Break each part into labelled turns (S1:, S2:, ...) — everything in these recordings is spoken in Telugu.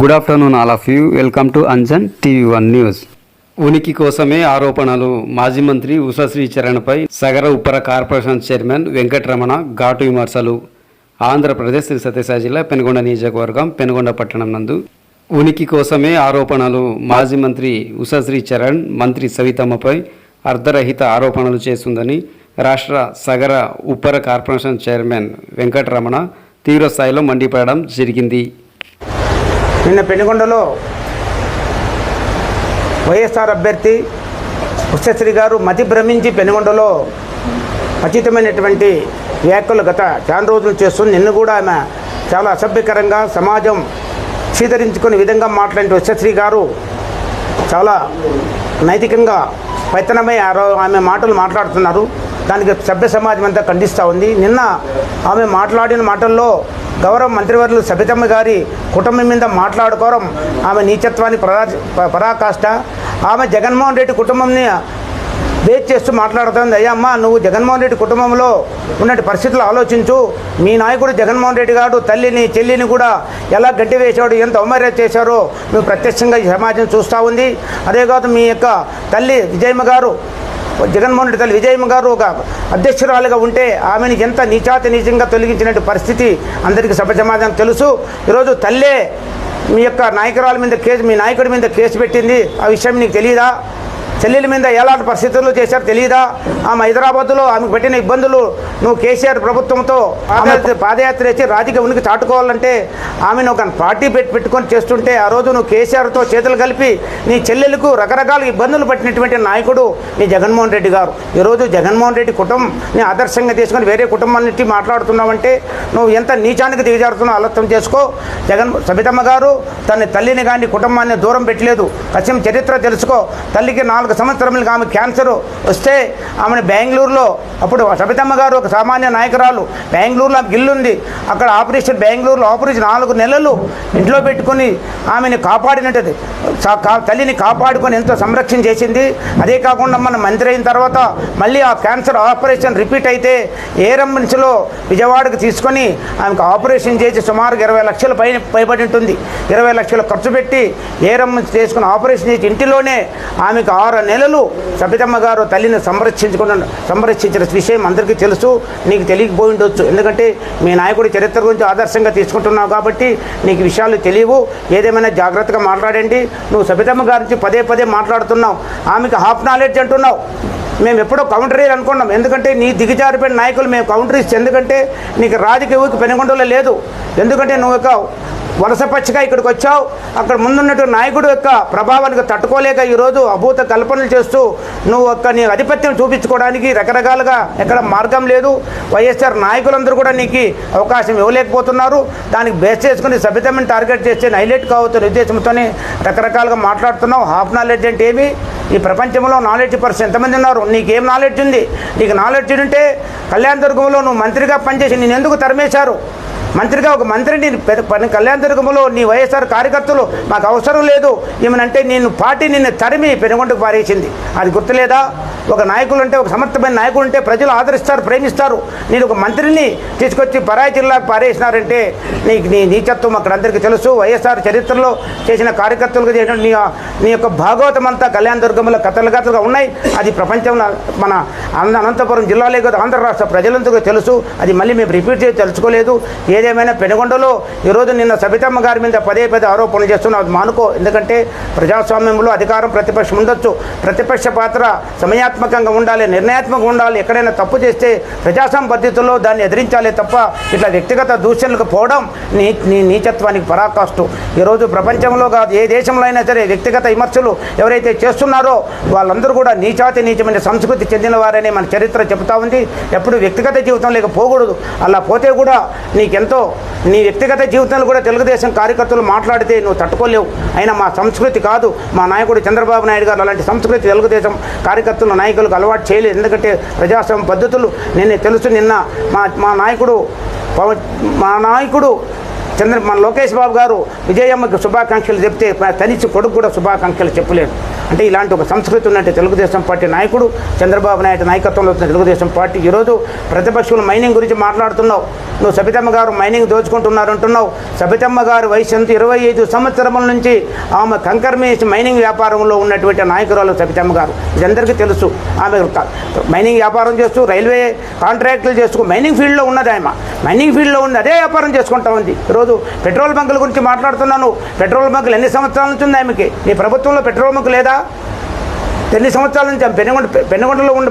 S1: Good afternoon all of you. Welcome to Anjan టీవీ1 news. ఉనికి కోసమే ఆరోపణలు. మాజీ మంత్రి ఉషశ్రీ చరణ్పై సగర ఉప్పర కార్పొరేషన్ చైర్మన్ వెంకటరమణ ఘాటు విమర్శలు. ఆంధ్రప్రదేశ్ శ్రీ సత్యసాయి జిల్లా పెనుగొండ నియోజకవర్గం పెనుగొండ పట్టణం నందు ఉనికి కోసమే ఆరోపణలు. మాజీ మంత్రి ఉషశ్రీ చరణ్ మంత్రి సవితమ్మపై అర్ధరహిత ఆరోపణలు చేస్తుందని రాష్ట్ర సగర ఉప్పర కార్పొరేషన్ చైర్మన్ వెంకటరమణ తీవ్రస్థాయిలో మండిపడడం జరిగింది.
S2: నిన్న పెనుగొండలో వైఎస్ఆర్ అభ్యర్థి ఉషశ్రీ గారు మతి భ్రమించి పెనుగొండలో ఖచ్చితమైనటువంటి వ్యాఖ్యలు గత చాలా రోజులు చేస్తుంది. నిన్ను కూడా ఆమె చాలా అసభ్యకరంగా సమాజం చీదరించుకునే విధంగా మాట్లాడిన ఉషశ్రీ గారు చాలా నైతికంగా పతనమై ఆమె మాటలు మాట్లాడుతున్నారు. దానికి సభ్య సమాజం అంతా ఖండిస్తూ ఉంది. నిన్న ఆమె మాట్లాడిన మాటల్లో గౌరవ మంత్రివర్యులు సబితమ్మ గారి కుటుంబం మీద మాట్లాడుకోవడం ఆమె నీచత్వాన్ని పరాకాష్ట. ఆమె జగన్మోహన్ రెడ్డి కుటుంబంని బేస్ చేస్తూ మాట్లాడుతుంది. అయ్యమ్మ, నువ్వు జగన్మోహన్ రెడ్డి కుటుంబంలో ఉన్న పరిస్థితులు ఆలోచించు. మీ నాయకుడు జగన్మోహన్ రెడ్డి గారు తల్లిని చెల్లిని కూడా ఎలా గడ్డి వేశాడు, ఎంత అవమర్యాద చేశారో నువ్వు ప్రత్యక్షంగా ఈ సమాజం చూస్తూ ఉంది. అదే కాదు, మీ యొక్క తల్లి విజయమ్మ గారు, జగన్మోహన్ రెడ్డి తల్లి విజయమ్మ గారు ఒక అధ్యక్షురాలుగా ఉంటే ఆమెను ఎంత నీచంగా తొలగించినట్టు పరిస్థితి అందరికీ సభ సమాజం తెలుసు. ఈరోజు తల్లే మీ యొక్క నాయకురాల మీద కేసు, మీ నాయకుడి మీద కేసు పెట్టింది. ఆ విషయం నీకు తెలియదా? చెల్లెల మీద ఎలాంటి పరిస్థితుల్లో చేశారో తెలియదా? ఆమె హైదరాబాద్లో ఆమెకు పెట్టిన ఇబ్బందులు నువ్వు కేసీఆర్ ప్రభుత్వంతో పాదయాత్ర చేసి రాజకీయ ఉనికి చాటుకోవాలంటే ఆమెను ఒక పార్టీ పెట్టుకొని చేస్తుంటే ఆ రోజు నువ్వు కేసీఆర్తో చేతులు కలిపి నీ చెల్లెలకు రకరకాల ఇబ్బందులు పట్టినటువంటి నాయకుడు నీ జగన్మోహన్ రెడ్డి గారు. ఈరోజు జగన్మోహన్ రెడ్డి కుటుంబాన్ని ఆదర్శంగా తీసుకొని వేరే కుటుంబాన్ని మాట్లాడుతున్నావంటే నువ్వు ఎంత నీచానికి దిగజారుతున్నావు ఆలోచన చేసుకో. సబితమ్మ గారు తన తల్లిని కానీ కుటుంబాన్ని దూరం పెట్టలేదు. కచ్చిం చరిత్ర తెలుసుకో. తల్లికి 4 సంవత్సరములుగా ఆమె క్యాన్సర్ వస్తే ఆమెను బెంగళూరులో, అప్పుడు సబితమ్మ గారు ఒక సామాన్య నాయకురాలు, బెంగళూరులో ఆమె గిల్లుంది. అక్కడ ఆపరేషన్, బెంగళూరులో ఆపరేషన్ 4 నెలలు ఇంట్లో పెట్టుకుని ఆమెను కాపాడినట్టు తల్లిని కాపాడుకొని ఎంతో సంరక్షణ చేసింది. అదే కాకుండా మన మంత్రి అయిన తర్వాత మళ్ళీ ఆ క్యాన్సర్ ఆపరేషన్ రిపీట్ అయితే ఏరంబులెన్స్లో విజయవాడకు తీసుకొని ఆమెకు ఆపరేషన్ చేసి సుమారు 20 లక్షలు పైబడి ఉంటుంది. 20 లక్షలు ఖర్చు పెట్టి ఏరంబులెన్స్ చేసుకుని ఆపరేషన్ చేసి ఇంటిలోనే ఆమెకు 6 నెలలు సబితమ్మ గారు తల్లిని సంరక్షించిన విషయం అందరికీ తెలుసు. నీకు తెలియకపోయి ఉండొచ్చు, ఎందుకంటే మీ నాయకుడి చరిత్ర గురించి ఆదర్శంగా తీసుకుంటున్నావు కాబట్టి నీకు విషయాలు తెలియవు. ఏదేమైనా జాగ్రత్తగా మాట్లాడండి. నువ్వు సబితమ్మ గారి పదే మాట్లాడుతున్నావు. ఆమెకు హాఫ్ నాలెడ్జ్ అంటున్నావు. మేము ఎప్పుడో కౌంటరీ అనుకున్నాం, ఎందుకంటే నీ దిగజారిపోయిన నాయకులు మేము కౌంటరీస్, ఎందుకంటే నీకు రాజకీయ ఊరికి పెనుగొండలో లేదు. ఎందుకంటే నువ్వు ఒక వలస పచ్చిగా ఇక్కడికి వచ్చావు. అక్కడ ముందున్నట్టు నాయకుడు యొక్క ప్రభావానికి తట్టుకోలేక ఈరోజు అభూత కల్పనలు చేస్తూ నువ్వు నీ ఆధిపత్యం చూపించుకోవడానికి రకరకాలుగా ఎక్కడ మార్గం లేదు. వైఎస్ఆర్ నాయకులందరూ కూడా నీకు అవకాశం ఇవ్వలేకపోతున్నారు. దానికి బేస్ చేసుకుని సభ్యతమని టార్గెట్ చేస్తే హైలైట్ కావచ్చున్న ఉద్దేశంతోనే రకరకాలుగా మాట్లాడుతున్నావు. హాఫ్ నాలెడ్జ్ అంటే ఏమి? ఈ ప్రపంచంలో నాలెడ్జ్ పర్సన్ ఎంతమంది ఉన్నారు? నీకేం నాలెడ్జ్ ఉంది? నీకు నాలెడ్జ్ ఉంటే కళ్యాణదుర్గంలో నువ్వు మంత్రిగా పనిచేసి నేను ఎందుకు తరిమేశారు? మంత్రిగా ఒక మంత్రిని కళ్యాణదుర్గంలో నీ వైఎస్ఆర్ కార్యకర్తలు మాకు అవసరం లేదు ఏమనంటే నేను పార్టీ నిన్ను తరిమి పెనుగొండకు పారేసింది. అది గుర్తులేదా? ఒక నాయకులు అంటే, ఒక సమర్థమైన నాయకులు ఉంటే ప్రజలు ఆదరిస్తారు, ప్రేమిస్తారు. నేను ఒక మంత్రిని తీసుకొచ్చి పరాయి జిల్లాకు పారేసినారంటే నీ నీచత్వం అక్కడ అందరికీ తెలుసు. వైఎస్ఆర్ చరిత్రలో చేసిన కార్యకర్తలకు చేసిన నీ యొక్క భాగవతం అంతా కళ్యాణదుర్గంలో కథలుగా ఉన్నాయి. అది ప్రపంచంలో మన అనంతపురం జిల్లాలో కాదు, ఆంధ్ర రాష్ట్ర ప్రజలందరికీ తెలుసు. అది మళ్ళీ మేము రిపీట్ చేసి తెలుసుకోలేదు. ఏదేమైనా పెనుగొండలో ఈరోజు నిన్న సబితమ్మ గారి మీద పదే ఆరోపణలు చేస్తున్నాం. అది మానుకో. ఎందుకంటే ప్రజాస్వామ్యంలో అధికారం ప్రతిపక్షం ఉండొచ్చు. ప్రతిపక్ష పాత్ర సమయాత్మకంగా ఉండాలి, నిర్ణయాత్మకంగా ఉండాలి. ఎక్కడైనా తప్పు చేస్తే ప్రజాస్వామ్య పద్ధతుల్లో దాన్ని ఎదిరించాలి తప్ప ఇట్లా వ్యక్తిగత దూషణలకు పోవడం నీ నీచత్వానికి పరాకాష్టు. ఈరోజు ప్రపంచంలో కాదు, ఏ దేశంలో అయినా సరే వ్యక్తిగత విమర్శలు ఎవరైతే చేస్తున్నారో వాళ్ళందరూ కూడా నీచమైన సంస్కృతి చెందిన వారనే మన చరిత్ర చెబుతూ ఉంది. ఎప్పుడు వ్యక్తిగత జీవితం లేక పోకూడదు. అలా పోతే కూడా నీకెంతో నీ వ్యక్తిగత జీవితంలో కూడా తెలుగుదేశం కార్యకర్తలు మాట్లాడితే నువ్వు తట్టుకోలేవు. అయినా మా సంస్కృతి కాదు, మా నాయకుడు చంద్రబాబు నాయుడు గారు అలాంటి సంస్కృతి తెలుగుదేశం కార్యకర్తలు నాయకులకు అలవాటు చేయలేదు. ఎందుకంటే ప్రజాస్వామ్య పద్ధతులు నిన్నే తెలుసు. నిన్న మా నాయకుడు మన లోకేష్ బాబు గారు విజయమ్మకి శుభాకాంక్షలు చెప్తే తనిచి కొడుకు కూడా శుభాకాంక్షలు చెప్పలేదు. అంటే ఇలాంటి ఒక సంస్కృతి ఉన్నట్టు తెలుగుదేశం పార్టీ నాయకుడు చంద్రబాబు నాయుడు నాయకత్వంలో వచ్చిన తెలుగుదేశం పార్టీ ఈరోజు ప్రతిపక్షులు మైనింగ్ గురించి మాట్లాడుతున్నావు. నువ్వు సబితమ్మ గారు మైనింగ్ దోచుకుంటున్నారు అంటున్నావు. సబితమ్మ గారు వయసు ఎంత 25 సంవత్సరముల నుంచి ఆమె కంకర్మేసి మైనింగ్ వ్యాపారంలో ఉన్నటువంటి నాయకురాలు సబితమ్మ గారు. ఇదందరికీ తెలుసు. ఆమె మైనింగ్ వ్యాపారం చేస్తూ రైల్వే కాంట్రాక్టులు చేస్తూ మైనింగ్ ఫీల్డ్లో ఉన్నది. ఆమె మైనింగ్ ఫీల్డ్లో ఉంది, అదే వ్యాపారం చేసుకుంటా ఉంది. ఈరోజు పెట్రోల్ బంకుల గురించి మాట్లాడుతున్నాను. పెట్రోల్ బంకులు ఎన్ని సంవత్సరాల నుంచి ఉంది ఆమెకి? నీ ప్రభుత్వంలో పెట్రోల్ బంకు లేదా? ఎన్ని సంవత్సరాల నుంచి పెనుగొండలో ఉన్న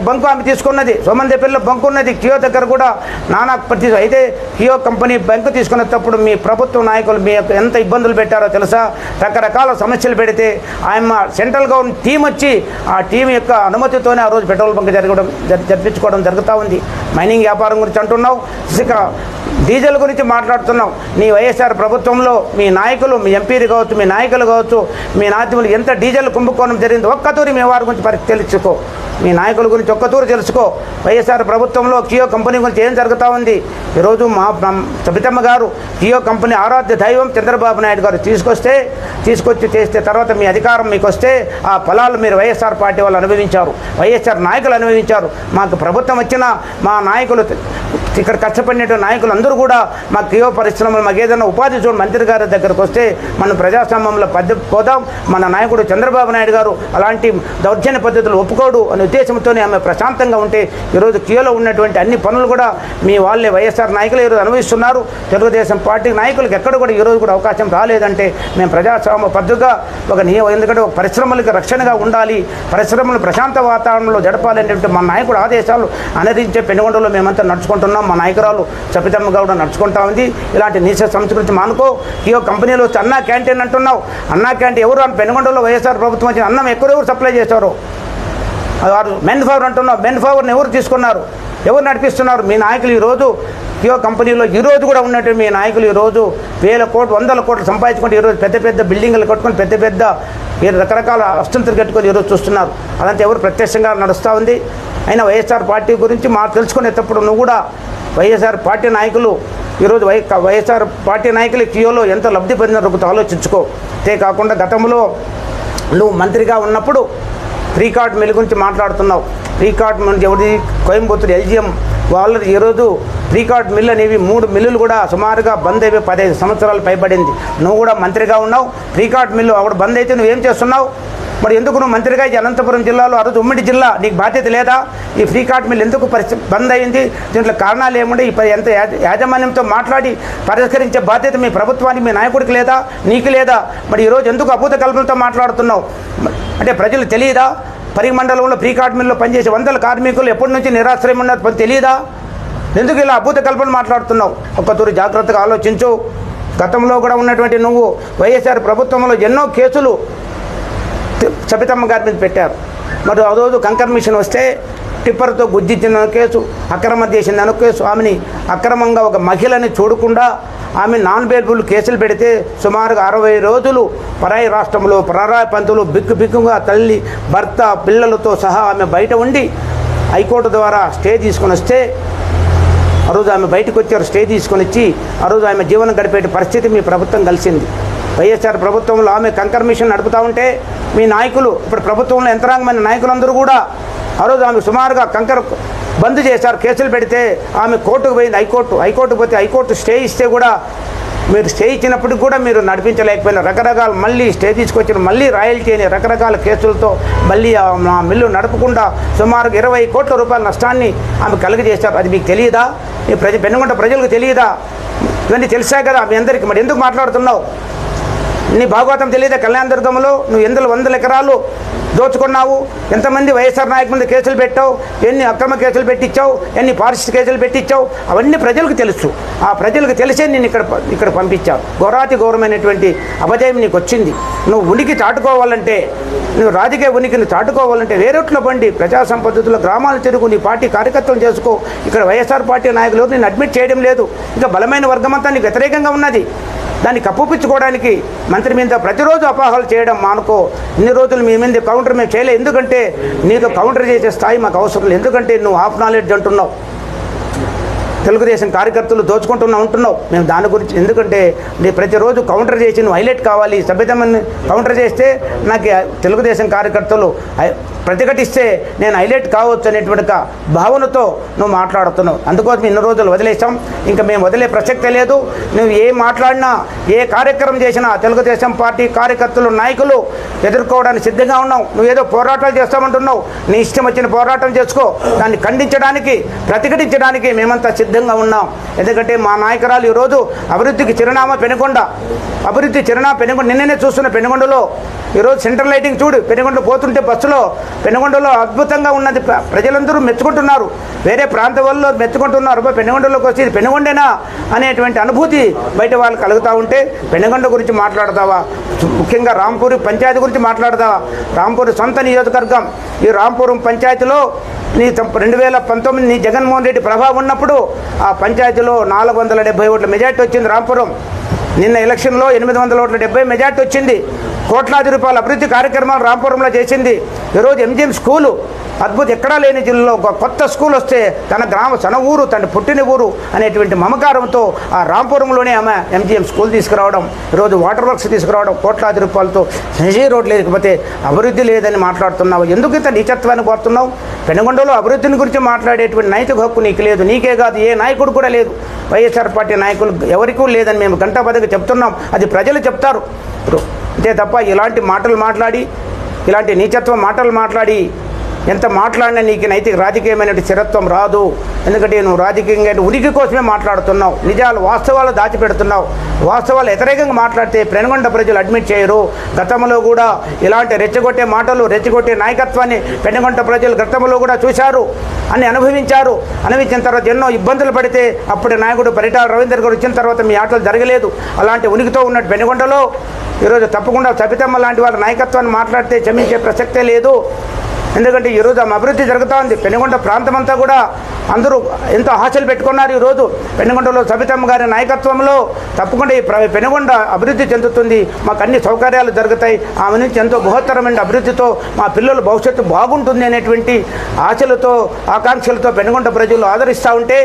S2: బంకు ఆమె తీసుకున్నది. సోమందేపల్లిలో బంకు ఉన్నది. కియో దగ్గర కూడా నానా అయితే కియో కంపెనీ బంకు తీసుకునేటప్పుడు మీ ప్రభుత్వ నాయకులు మీ ఎంత ఇబ్బందులు పెట్టారో తెలుసా? రకరకాల సమస్యలు పెడితే ఆయన సెంట్రల్ గవర్నమెంట్ టీం వచ్చి ఆ టీం యొక్క అనుమతితోనే ఆ రోజు పెట్రోల్ బంక్ జరిపించుకోవడం జరుగుతూ ఉంది. మైనింగ్ వ్యాపారం గురించి అంటున్నావు, ఇసుక డీజిల్ గురించి మాట్లాడుతున్నావు. నీ వైఎస్ఆర్ ప్రభుత్వంలో మీ నాయకులు, మీ ఎంపీలు కావచ్చు, మీ నాయకులు కావచ్చు, మీ నాయకులు ఎంత డీజిల్ కుంభకోణం జరిగింది ఒక్కతూరి మీ వారి గురించి తెలుసుకో. మీ నాయకుల గురించి ఒక్కతూరు తెలుసుకో. వైఎస్ఆర్ ప్రభుత్వంలో కియో కంపెనీ గురించి ఏం జరుగుతూ ఉంది? ఈరోజు మా సబితమ్మ గారు కియో కంపెనీ ఆరాధ్య దైవం చంద్రబాబు నాయుడు గారు తీసుకొచ్చి చేస్తే తర్వాత మీ అధికారం మీకు వస్తే ఆ ఫలాలు మీరు వైఎస్ఆర్ పార్టీ వాళ్ళు అనుభవించారు, వైఎస్ఆర్ నాయకులు అనుభవించారు. మాకు ప్రభుత్వం వచ్చినా మా నాయకులు ఇక్కడ కష్టపడిన నాయకులు అందరూ కూడా మా కియో పరిశ్రమలు మాకు ఏదైనా ఉపాధి చూడండి మంత్రి గారి దగ్గరకు వస్తే మనం ప్రజాస్వామ్యంలో పోదాం. మన నాయకుడు చంద్రబాబు నాయుడు గారు అలాంటి దౌర్జన్య పద్ధతులు ఒప్పుకోడు అనే ఉద్దేశంతోనే ఆమె ప్రశాంతంగా ఉంటే ఈరోజు కియోలో ఉన్నటువంటి అన్ని పనులు కూడా మీ వాళ్ళే వైఎస్ఆర్ నాయకులు ఈరోజు అనుభవిస్తున్నారు. తెలుగుదేశం పార్టీ నాయకులకు ఎక్కడ కూడా ఈరోజు కూడా అవకాశం రాలేదంటే మేము ప్రజాస్వామ్య పద్ధతిగా ఎందుకంటే ఒక పరిశ్రమలకు రక్షణగా ఉండాలి, పరిశ్రమలు ప్రశాంత వాతావరణంలో జడపాలనేటువంటి మా నాయకుడు ఆదేశాలు అనుసరించే పెనుగొండలో మేమంతా నడుచుకుంటున్నాం. మా నాయకురాలు సబితమ్మ గౌడ నడుచుకుంటా ఉంది. ఇలాంటి నీచ సంస్కృతి మానుకో. కియో కంపెనీలో వచ్చి అన్నా క్యాంటీన్ అంటున్నావు. అన్నా క్యాంటీన్ ఎవరు? పెనుగొండలో వైఎస్ఆర్ ప్రభుత్వం వచ్చిన అన్నం ఎవరు సప్లై చేశారు? వారు మెన్ పవర్ అంటున్నావు. మెన్ పవర్ని ఎవరు తీసుకున్నారు? ఎవరు నడిపిస్తున్నారు? మీ నాయకులు ఈరోజు కియో కంపెనీలో ఈరోజు కూడా ఉన్నట్టు మీ నాయకులు ఈరోజు 1000 కోట్లు 100 కోట్లు సంపాదించుకుంటే ఈరోజు పెద్ద బిల్డింగ్లు కట్టుకొని పెద్ద రకరకాల వస్తువులు కట్టుకొని ఈరోజు చూస్తున్నారు. అదంతా ఎవరు ప్రత్యక్షంగా నడుస్తూ ఉంది. అయినా వైఎస్ఆర్ పార్టీ గురించి తెలుసుకునేటప్పుడు నువ్వు కూడా వైఎస్ఆర్ పార్టీ నాయకులు ఈరోజు వైఎస్ఆర్ పార్టీ నాయకులు కియోలో ఎంత లబ్ధి పొందినారో ఆలోచించుకో. అంతేకాకుండా గతంలో నువ్వు మంత్రిగా ఉన్నప్పుడు ఫ్రీ కార్డ్ మిల్ గురించి మాట్లాడుతున్నావు. ఫ్రీ కార్డ్ నుంచి ఎవరిది? కోయంబత్తూరు ఎల్జిఎం వాళ్ళు ఈరోజు ఫ్రీ కార్డ్ మిల్ అనేవి 3 మిల్లులు కూడా సుమారుగా బంద్ అయిపోయి 15 సంవత్సరాలు పైబడింది. నువ్వు కూడా మంత్రిగా ఉన్నావు. ఫ్రీ కార్డ్ మిల్లు అక్కడ బంద్ అయితే నువ్వేం చేస్తున్నావు? మరి ఎందుకు నువ్వు మంత్రిగా అనంతపురం జిల్లాలో ఆ రోజు ఉమ్మడి జిల్లా నీకు బాధ్యత లేదా? ఈ ఫ్రీ కార్డ్ మిల్ ఎందుకు బంద్ అయింది? దీంట్లో కారణాలు ఏముండే? ఎంత యాజమాన్యంతో మాట్లాడి పరిష్కరించే బాధ్యత మీ ప్రభుత్వానికి, మీ నాయకుడికి లేదా? నీకు లేదా? మరి ఈరోజు ఎందుకు అభూత కల్పనతో మాట్లాడుతున్నావు? అంటే ప్రజలు తెలియదా? పరిమండలంలో ఫ్రీ కార్డ్ మిల్లో పనిచేసే 100 కార్మికులు ఎప్పటి నుంచి నిరాశ్రయం ఉన్నది తెలియదా? ఎందుకు ఇలా అభూత కల్పన మాట్లాడుతున్నావు? ఒక్కతూరి జాగ్రత్తగా ఆలోచించు. గతంలో కూడా ఉన్నటువంటి నువ్వు వైఎస్ఆర్ ప్రభుత్వంలో ఎన్నో కేసులు సబితమ్మ గారి మీద పెట్టారు. మరి ఆ రోజు కంకర్ మిషన్ వస్తే టిప్పర్తో గుద్దించిన కేసు, అక్రమ చేసిన కేసు, ఆమెని అక్రమంగా ఒక మహిళని చూడకుండా ఆమె నాన్ బెయిలబుల్ కేసులు పెడితే సుమారుగా 60 రోజులు పరాయి రాష్ట్రంలో పరాయి పంతులు బిక్కుగా తల్లి, భర్త, పిల్లలతో సహా ఆమె బయట ఉండి హైకోర్టు ద్వారా స్టే తీసుకొని వస్తే ఆ రోజు ఆమె బయటకు వచ్చారు. స్టే తీసుకొని వచ్చి ఆ రోజు ఆమె జీవనం గడిపే పరిస్థితి మీ ప్రభుత్వం కలిసింది. వైఎస్ఆర్ ప్రభుత్వంలో ఆమె కంకర్ మిషన్ నడుపుతూ ఉంటే మీ నాయకులు, ఇప్పుడు ప్రభుత్వంలో యంత్రాంగమైన నాయకులందరూ కూడా ఆ రోజు ఆమె సుమారుగా కంకర్ బంద్ చేశారు. కేసులు పెడితే ఆమె కోర్టుకు పోయింది. హైకోర్టు పోతే హైకోర్టు స్టే ఇస్తే కూడా మీరు స్టే ఇచ్చినప్పటికి కూడా మీరు నడిపించలేకపోయినా రకరకాల మళ్ళీ స్టే తీసుకొచ్చిన మళ్ళీ రాయల్టీ అని రకరకాల కేసులతో మళ్ళీ ఆ మిల్లు నడపకుండా సుమారుగా 20 కోట్ల రూపాయల నష్టాన్ని ఆమె కలుగజేశారు. అది మీకు తెలియదా? ఈ పెనుగొండ ప్రజలకు తెలియదా? ఇవన్నీ తెలిసా కదా మీ అందరికీ. మరి ఎందుకు మాట్లాడుతున్నావు? నీ భాగవతం తెలియదా? కళ్యాణదుర్గంలో నువ్వు 100 ఎకరాలు దోచుకున్నావు. ఎంతమంది వైఎస్ఆర్ నాయకుల మీద కేసులు పెట్టావు, ఎన్ని అక్రమ కేసులు పెట్టించావు, ఎన్ని ఫారెస్ట్ కేసులు పెట్టించావు, అవన్నీ ప్రజలకు తెలుసు. ఆ ప్రజలకు తెలిసే నేను ఇక్కడ పంపించావు. ఘోరమైనటువంటి అపజయం నీకు వచ్చింది. నువ్వు ఉనికి చాటుకోవాలంటే, నువ్వు రాజకీయ ఉనికిని చాటుకోవాలంటే వేరొట్లో బండి ప్రజా సంపత్తుల్లో గ్రామాలు తిరుగు, నీ పార్టీ కార్యకర్తలు చేసుకో. ఇక్కడ వైఎస్ఆర్ పార్టీ నాయకులు నేను అడ్మిట్ చేయడం లేదు. ఇంకా బలమైన వర్గం అంతా నీకు వ్యతిరేకంగా ఉన్నది. దాన్ని కప్పుపుచ్చుకోవడానికి మంత్రి మీద ప్రతిరోజు అపోహలు చేయడం మానుకో. ఇన్ని రోజులు మీ మీద కౌంటర్ మేము చేయలేదు. ఎందుకంటే నీతో కౌంటర్ చేసే స్థాయి మాకు అవసరం లేదు. ఎందుకంటే నువ్వు హాఫ్ నాలెడ్జ్ అంటున్నావు. తెలుగుదేశం కార్యకర్తలు ఉంటున్నావు. మేము దాని గురించి ఎందుకంటే నీ ప్రతిరోజు కౌంటర్ చేసి నువ్వు హైలైట్ కావాలి, సభ్యతమని కౌంటర్ చేస్తే నాకు తెలుగుదేశం కార్యకర్తలు ప్రతిఘటిస్తే నేను హైలైట్ కావచ్చు అనేటువంటి భావనతో నువ్వు మాట్లాడుతున్నావు. అందుకోసం ఇన్ని రోజులు వదిలేసాం, ఇంకా మేము వదిలే ప్రసక్తే లేదు. నువ్వు ఏ మాట్లాడినా ఏ కార్యక్రమం చేసినా తెలుగుదేశం పార్టీ కార్యకర్తలు నాయకులు ఎదుర్కోవడానికి సిద్ధంగా ఉన్నావు. నువ్వు ఏదో పోరాటాలు చేస్తామంటున్నావు, నీ ఇష్టం వచ్చిన పోరాటం చేసుకో. దాన్ని ఖండించడానికి ప్రతిఘటించడానికి మేమంతా సిద్ధంగా ఉన్నాం. ఎందుకంటే మా నాయకురాలు ఈరోజు అభివృద్ధికి చిరునామా పెనుకొండ, అభివృద్ధి చిరునామా పెనుకొండ. నిన్ననే చూస్తున్న పెనుకొండలో ఈరోజు సెంట్రల్ లైటింగ్ చూడు, పెనుకొండ పోతుంటే బస్సులో పెనుగొండలో అద్భుతంగా ఉన్నది. ప్రజలందరూ మెచ్చుకుంటున్నారు, వేరే ప్రాంత వాళ్ళు మెచ్చుకుంటున్నారు. పెనుగొండలోకి వచ్చి ఇది పెనుగొండేనా అనేటువంటి అనుభూతి బయట వాళ్ళు కలుగుతూ ఉంటే పెనుగొండ గురించి మాట్లాడతావా? ముఖ్యంగా రాంపూర్ పంచాయతీ గురించి మాట్లాడతావా? రాంపూర్ సొంత నియోజకవర్గం. ఈ రాంపురం పంచాయతీలో నీ 2019 నీ జగన్మోహన్ రెడ్డి ప్రభావం ఉన్నప్పుడు ఆ పంచాయతీలో 470 ఓట్ల మెజార్టీ వచ్చింది. రాంపురం నిన్న ఎలక్షన్లో 870 మెజార్టీ వచ్చింది. కోట్లాది రూపాయల అభివృద్ధి కార్యక్రమాలు రాంపురంలో చేసింది. ఈరోజు ఎంజిఎం స్కూలు అద్భుతం, ఎక్కడా లేని జిల్లాలో ఒక కొత్త స్కూల్ వస్తే తన ఊరు, తన పుట్టిన ఊరు అనేటువంటి మమకారంతో ఆ రాంపురంలోనే ఆమె ఎంజిఎం స్కూల్ తీసుకురావడం, ఈరోజు వాటర్ వర్క్స్ తీసుకురావడం, కోట్లాది రూపాయలతో సజీ రోడ్ లేకపోతే అభివృద్ధి లేదని మాట్లాడుతున్నావు. ఎందుకు ఇంత నీచత్వాన్ని కోరుతున్నావు? పెనుగొండలో అభివృద్ధిని గురించి మాట్లాడేటువంటి నైతిక హక్కు నీకు లేదు. నీకే కాదు, ఏ నాయకుడు కూడా లేదు. వైఎస్ఆర్ పార్టీ నాయకులు ఎవరికీ లేదని మేము గంటాపదకి చెప్తున్నాం. అది ప్రజలు చెప్తారు అంతే తప్ప ఇలాంటి మాటలు మాట్లాడి, ఇలాంటి నీచత్వం మాటలు మాట్లాడి ఎంత మాట్లాడినా నీకు నైతిక రాజకీయమైన స్థిరత్వం రాదు. ఎందుకంటే నువ్వు రాజకీయంగా ఉనికి కోసమే మాట్లాడుతున్నావు. నిజాలు వాస్తవాలు దాచిపెడుతున్నావు. వాస్తవాలు వ్యతిరేకంగా మాట్లాడితే పెనుగొండ ప్రజలు అడ్మిట్ చేయరు. గతంలో కూడా ఇలాంటి రెచ్చగొట్టే మాటలు, రెచ్చగొట్టే నాయకత్వాన్ని పెనుగొండ ప్రజలు గతంలో కూడా చూశారు, అని అనుభవించారు. అనుభవించిన తర్వాత ఎన్నో ఇబ్బందులు పడితే అప్పటి నాయకుడు పరిటాల రవీందర్ గారు వచ్చిన తర్వాత మీ ఆటలు జరగలేదు. అలాంటి ఉనికితో ఉన్నట్టు పెనుగొండలో ఈరోజు తప్పకుండా సబితమ్మ లాంటి వాళ్ళ నాయకత్వాన్ని మాట్లాడితే క్షమించే ప్రసక్తే లేదు. ఎందుకంటే ఈరోజు ఆమె అభివృద్ధి జరుగుతూ ఉంది. పెనుగొండ ప్రాంతం అంతా కూడా అందరూ ఎంతో ఆశలు పెట్టుకున్నారు. ఈరోజు పెనుగొండలో సబితమ్మ గారి నాయకత్వంలో తప్పకుండా ఈ పెనుగొండ అభివృద్ధి చెందుతుంది, మాకు అన్ని సౌకర్యాలు జరుగుతాయి, ఆమె నుంచి ఎంతో బృహత్తరమైన అభివృద్ధితో మా పిల్లల భవిష్యత్తు బాగుంటుంది అనేటువంటి ఆశలతో ఆకాంక్షలతో పెనుగొండ ప్రజలు ఆదరిస్తూ ఉంటే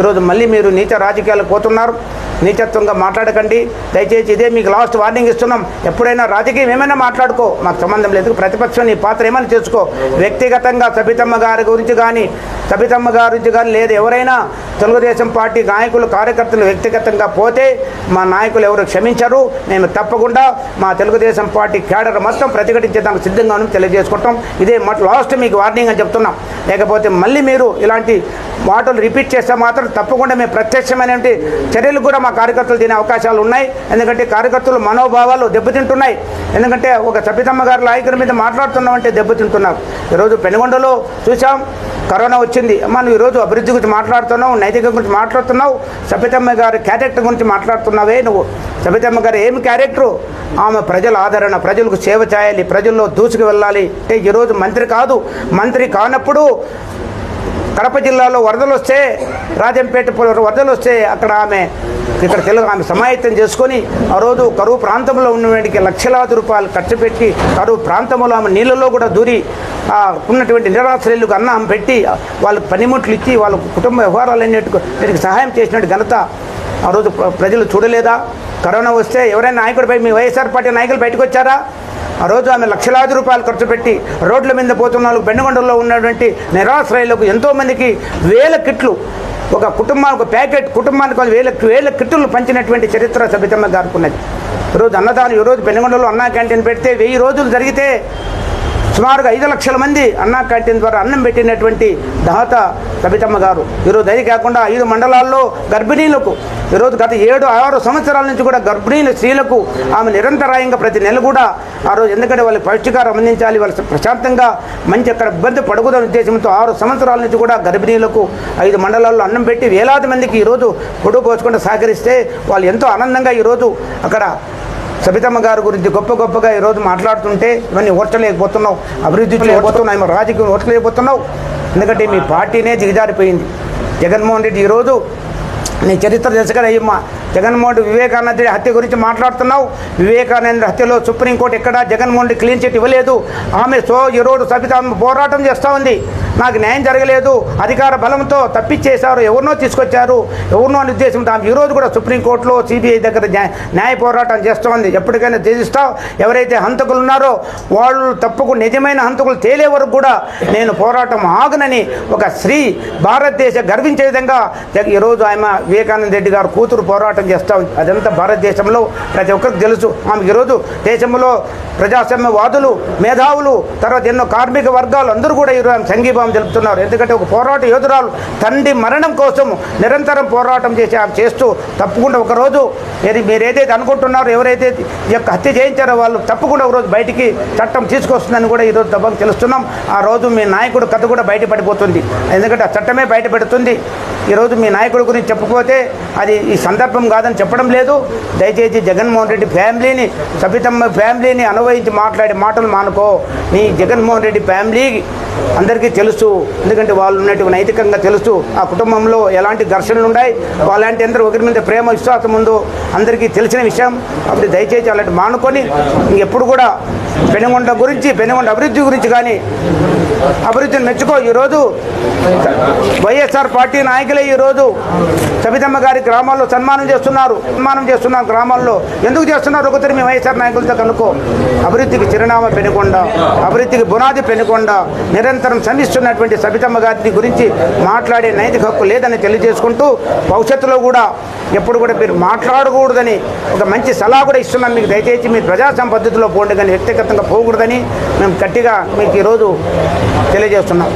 S2: ఈరోజు మళ్ళీ మీరు నీచ రాజకీయాలకు పోతున్నారు. నీచత్వంగా మాట్లాడకండి దయచేసి. ఇదే మీకు లాస్ట్ వార్నింగ్ ఇస్తున్నాం. ఎప్పుడైనా రాజకీయం ఏమైనా మాట్లాడుకో, మాకు సంబంధం లేదు. ప్రతిపక్షం నీ పాత్ర ఏమైనా చేసుకో. వ్యక్తిగతంగా సబితమ్మ గారి గురించి కానీ లేదు ఎవరైనా తెలుగుదేశం పార్టీ నాయకులు కార్యకర్తలు వ్యక్తిగతంగా పోతే మా నాయకులు ఎవరు క్షమించరు. మేము తప్పకుండా మా తెలుగుదేశం పార్టీ క్యాడర్ మొత్తం ప్రతిఘటించేదానికి సిద్ధంగా తెలియజేసుకుంటాం. ఇదే లాస్ట్ మీకు వార్నింగ్ అని చెప్తున్నాం. లేకపోతే మళ్ళీ మీరు ఇలాంటి మాటలు రిపీట్ చేస్తే మాత్రం తప్పకుండా మేము ప్రత్యక్షమైన చర్యలు కూడా మా కార్యకర్తలు తినే అవకాశాలు ఉన్నాయి. ఎందుకంటే కార్యకర్తలు మనోభావాలు దెబ్బతింటున్నాయి. ఎందుకంటే ఒక సబితమ్మ గారి నాయకుల మీద మాట్లాడుతున్నామంటే దెబ్బతింటున్నారు. ఈరోజు పెనుగొండలో చూసాం, కరోనా వచ్చింది. మనం ఈరోజు అభివృద్ధి గురించి మాట్లాడుతున్నావు, నైతికత గురించి మాట్లాడుతున్నావు, సబితమ్మ గారి క్యారెక్టర్ గురించి మాట్లాడుతున్నావే నువ్వు. సబితమ్మ గారు ఏమి క్యారెక్టరు? ఆమె ప్రజల ఆదరణ, ప్రజలకు సేవ చేయాలి, ప్రజల్లో దూసుకు వెళ్ళాలి. అంటే ఈరోజు మంత్రి కాదు, మంత్రి కానప్పుడు కడప జిల్లాలో వరదలు వస్తే, రాజంపేట వరదలు వస్తే అక్కడ ఆమె ఆమె సమాయత్తం చేసుకొని ఆ రోజు కరువు ప్రాంతంలో ఉన్నవాడికి లక్షలాది రూపాయలు ఖర్చు పెట్టి కరువు ప్రాంతంలో ఆమె నీళ్ళలో కూడా దూరి ఉన్నటువంటి నిరాశ్రయులకు అన్నం పెట్టి వాళ్ళకి పనిముట్లు ఇచ్చి వాళ్ళ కుటుంబ వ్యవహారాలన్నిటికీ వీరికి సహాయం చేసినట్టు ఘనత ఆ రోజు ప్రజలు చూడలేదా? కరోనా వస్తే ఎవరైనా నాయకుడిపై మీ వైఎస్ఆర్ పార్టీ నాయకులు బయటకు వచ్చారా? ఆ రోజు ఆమె లక్షలాది రూపాయలు ఖర్చు పెట్టి రోడ్ల మీద పోతున్న వాళ్ళకు, పెనుగొండలో ఉన్నటువంటి నిరాశ్రయులకు ఎంతోమందికి వేల కిట్లు, ఒక కుటుంబానికి ఒక ప్యాకెట్, కుటుంబానికి వేల కిట్లు పంచినటువంటి చరిత్ర సబితమ్మ గారికి ఉన్నది. ఈరోజు అన్నదానం, ఈరోజు పెనుగొండలో అన్నా క్యాంటీన్ పెడితే 1000 రోజులు జరిగితే సుమారుగా 5 లక్షల మంది అన్నా క్యాంటీన్ ద్వారా అన్నం పెట్టినటువంటి దాత సబితమ్మ గారు. ఈరోజు అది కాకుండా 5 మండలాల్లో గర్భిణీలకు ఈరోజు గత 7-6 సంవత్సరాల నుంచి కూడా గర్భిణీల స్త్రీలకు ఆమె నిరంతరాయంగా ప్రతి నెల కూడా ఆ రోజు, ఎందుకంటే వాళ్ళకి పౌష్టికారం అందించాలి, వాళ్ళు ప్రశాంతంగా మంచి అక్కడ ఇబ్బంది పడకూడని ఉద్దేశంతో 6 సంవత్సరాల నుంచి కూడా గర్భిణీలకు 5 మండలాల్లో అన్నం పెట్టి వేలాది మందికి ఈరోజు పొడుగు పోసుకుంటూ సహకరిస్తే వాళ్ళు ఎంతో ఆనందంగా ఈరోజు అక్కడ సబితమ్మ గారి గురించి గొప్పగా ఈరోజు మాట్లాడుతుంటే ఇవన్నీ ఓర్చలేకపోతున్నావు, అభివృద్ధి చేయలేకపోతున్నావు, రాజకీయం ఓర్చలేకపోతున్నావు. ఎందుకంటే మీ పార్టీనే దిగజారిపోయింది. జగన్మోహన్ రెడ్డి ఈరోజు నీ చరిత్ర తెలుసు కదా, జగన్మోహన్ రెడ్డి వివేకానంద రెడ్డి హత్య గురించి మాట్లాడుతున్నావు. వివేకానంద హత్యలో సుప్రీంకోర్టు ఎక్కడ జగన్మోహన్ రెడ్డి క్లీన్ చిట్ ఇవ్వలేదు. ఆమె ఈరోజు సబితమ్మ పోరాటం చేస్తూ ఉంది. నాకు న్యాయం జరగలేదు, అధికార బలంతో తప్పించేశారు, ఎవరినో తీసుకొచ్చారు, ఎవరినో అని ఉద్దేశంతో ఆమె ఈరోజు కూడా సుప్రీంకోర్టులో సిబిఐ దగ్గర న్యాయ పోరాటం చేస్తూ ఉంది. ఎప్పటికైనా చేస్తావు. ఎవరైతే హంతకులు ఉన్నారో వాళ్ళు తప్పుకు నిజమైన హంతకులు తేలే వరకు కూడా నేను పోరాటం ఆగనని ఒక స్త్రీ భారతదేశ గర్వించే విధంగా ఈరోజు ఆమె వివేకానంద రెడ్డి గారు కూతురు పోరాటం చేస్తూ ఉంది. అదంతా భారతదేశంలో ప్రతి ఒక్కరికి తెలుసు. ఆమెకు ఈరోజు దేశంలో ప్రజాస్వామ్యవాదులు, మేధావులు, తర్వాత ఎన్నో కార్మిక వర్గాలు అందరూ కూడా ఈరోజు సంఘీభావం తెలుపుతున్నారు. ఎందుకంటే ఒక పోరాట యోధురాలు తండ్రి మరణం కోసం నిరంతరం పోరాటం చేస్తూ తప్పకుండా ఒకరోజు మీరు ఏదైతే అనుకుంటున్నారో, ఎవరైతే ఈ యొక్క హత్య చేయించారో వాళ్ళు తప్పకుండా ఒకరోజు బయటికి చట్టం తీసుకొస్తుందని కూడా ఈరోజు తప్పక తెలుస్తున్నాం. ఆ రోజు మీ నాయకుడు కథ కూడా బయటపడిపోతుంది. ఎందుకంటే ఆ చట్టమే బయటపెడుతుంది. ఈరోజు మీ నాయకుడి గురించి చెప్పకపోతే అది ఈ సందర్భం కాదని చెప్పడం లేదు. దయచేసి జగన్మోహన్ రెడ్డి ఫ్యామిలీని, సబితమ్మ ఫ్యామిలీని అనుభవించి మాట్లాడే మాటలు మానుకో. నీ జగన్మోహన్ రెడ్డి ఫ్యామిలీ అందరికీ తెలుసు. ఎందుకంటే వాళ్ళు ఉన్నట్టు నైతికంగా తెలుసు. ఆ కుటుంబంలో ఎలాంటి ఘర్షణలు ఉన్నాయి, వాళ్ళంటి అందరూ ఒకరి మీద ప్రేమ విశ్వాసం ఉందో అందరికీ తెలిసిన విషయం. అప్పుడు దయచేసి అలాంటి మానుకొని ఎప్పుడు కూడా పెనుగొండ గురించి, పెనుగొండ అభివృద్ధి గురించి కానీ అభివృద్ధిని మెచ్చుకో. ఈరోజు వైఎస్ఆర్ పార్టీ నాయకులే ఈరోజు సబితమ్మ గారి గ్రామాల్లో సన్మానం చేస్తున్నారు. గ్రామాల్లో ఎందుకు చేస్తున్నారు? ఒకసారి మీ వైఎస్ఆర్ నాయకులతో కనుక్కో. అభివృద్ధికి చిరునామా పెనుగొండ, అభివృద్ధికి బునాది పెనుగొండ. నిరంతరం శ్రమిస్తున్నటువంటి సబితమ్మ గారి గురించి మాట్లాడే నైతిక హక్కు లేదని తెలియజేసుకుంటూ, భవిష్యత్తులో కూడా ఎప్పుడు కూడా మీరు మాట్లాడకూడదని ఒక మంచి సలహా కూడా ఇస్తున్నాను మీకు. దయచేసి మీరు ప్రజాస్వామ్య పద్ధతిలో పోండి కానీ వ్యక్తిగతంగా పోకూడదని మేము గట్టిగా మీకు ఈరోజు తెలియజేస్తున్నాం.